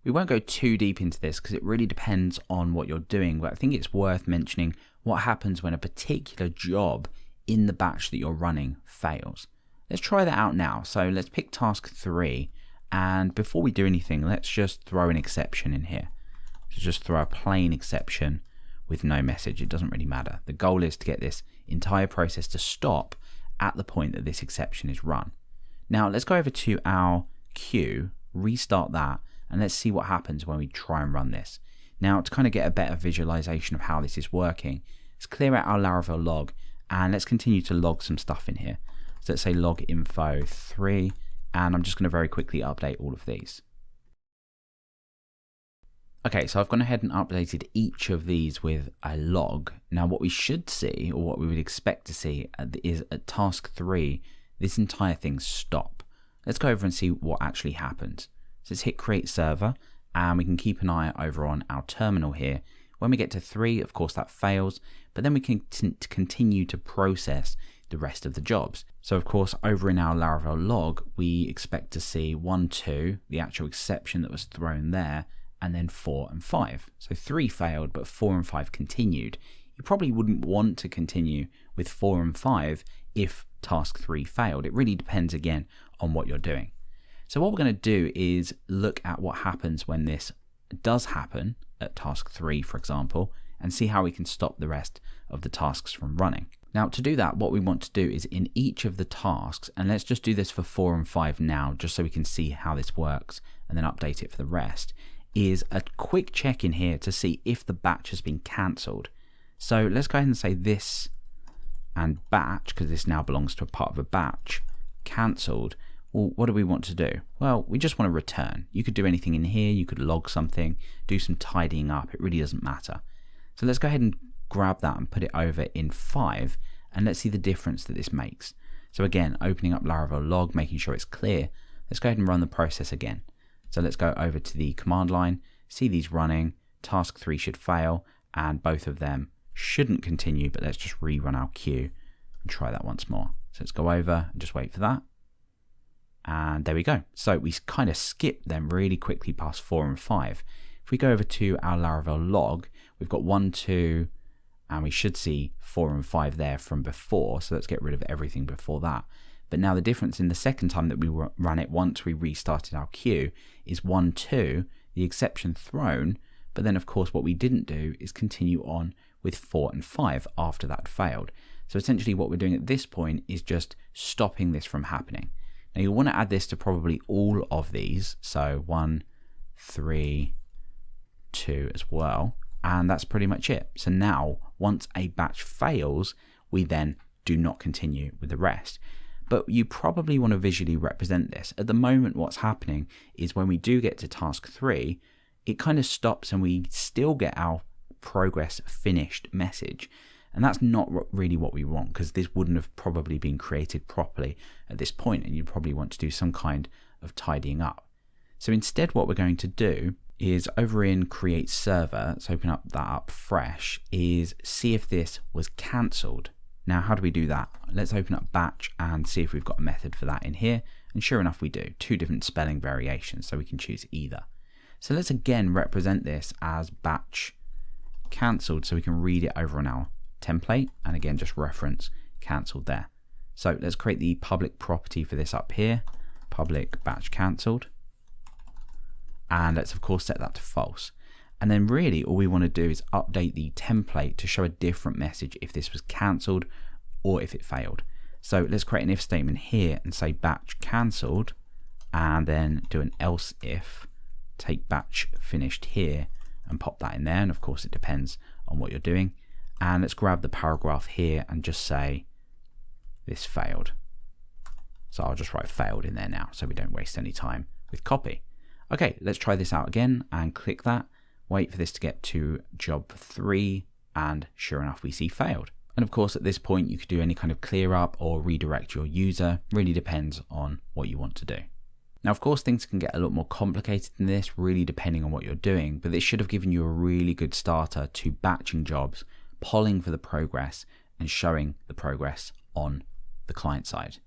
We won't go too deep into this because it really depends on what you're doing, but I think it's worth mentioning what happens when a particular job in the batch that you're running fails. Let's try that out now. So let's pick task 3, and before we do anything, let's just throw an exception in here. So just throw a plain exception with no message. It doesn't really matter. The goal is to get this entire process to stop at the point that this exception is run. Now let's go over to our queue, restart that, and let's see what happens when we try and run this. Now, to kind of get a better visualization of how this is working, let's clear out our Laravel log and let's continue to log some stuff in here. So let's say log info 3, and I'm just going to very quickly update all of these. Okay, so I've gone ahead and updated each of these with a log. Now what we should see, or what we would expect to see, is at task 3, this entire thing stop. Let's go over and see what actually happens. So let's hit create server, and we can keep an eye over on our terminal here. When we get to 3, of course that fails, but then we can continue to process the rest of the jobs. So of course over in our Laravel log, we expect to see 1, 2, the actual exception that was thrown there, and then 4 and 5. So 3 failed, but 4 and 5 continued. You probably wouldn't want to continue with 4 and 5 if task 3 failed. It really depends again on what you're doing. So what we're going to do is look at what happens when this does happen at task 3, for example, and see how we can stop the rest of the tasks from running. Now to do that, what we want to do is in each of the tasks, and let's just do this for 4 and 5 now, just so we can see how this works and then update it for the rest, is a quick check in here to see if the batch has been cancelled. So let's go ahead and say this and batch, because this now belongs to a part of a batch, cancelled. Well, what do we want to do? Well, we just want to return. You could do anything in here. You could log something, do some tidying up. It really doesn't matter. So let's go ahead and grab that and put it over in 5, and let's see the difference that this makes. So again, opening up Laravel log, making sure it's clear. Let's go ahead and run the process again. So let's go over to the command line, see these running, task 3 should fail, and both of them shouldn't continue, but let's just rerun our queue and try that once more. So let's go over and just wait for that. And there we go. So we kind of skipped them really quickly past 4 and 5. If we go over to our Laravel log, we've got 1, 2, and we should see 4 and 5 there from before. So let's get rid of everything before that. But now the difference in the second time that we ran it once we restarted our queue is 1, 2, the exception thrown. But then of course what we didn't do is continue on with 4 and 5 after that failed. So essentially what we're doing at this point is just stopping this from happening. Now you'll want to add this to probably all of these. So 1, 3, 2 as well. And that's pretty much it. So now once a batch fails, we then do not continue with the rest. But you probably want to visually represent this. At the moment, what's happening is when we do get to task 3, it kind of stops and we still get our progress finished message. And that's not really what we want, because this wouldn't have probably been created properly at this point, and you'd probably want to do some kind of tidying up. So instead what we're going to do is over in create server, let's open up that up fresh, is see if this was cancelled. Now, how do we do that? Let's open up batch and see if we've got a method for that in here. And sure enough, we do. 2 different spelling variations, so we can choose either. So let's again represent this as batch cancelled, so we can read it over on our template. And again, just reference cancelled there. So let's create the public property for this up here, public batch cancelled. And let's of course set that to false. And then really all we want to do is update the template to show a different message if this was cancelled or if it failed. So let's create an if statement here and say batch cancelled, and then do an else if, take batch finished here and pop that in there. And of course it depends on what you're doing. And let's grab the paragraph here and just say this failed. So I'll just write failed in there now so we don't waste any time with copy. Okay, let's try this out again and click that. Wait for this to get to job 3, and sure enough we see failed. And of course at this point you could do any kind of clear up or redirect your user, really depends on what you want to do. Now of course things can get a lot more complicated than this, really depending on what you're doing, but this should have given you a really good starter to batching jobs, polling for the progress, and showing the progress on the client side.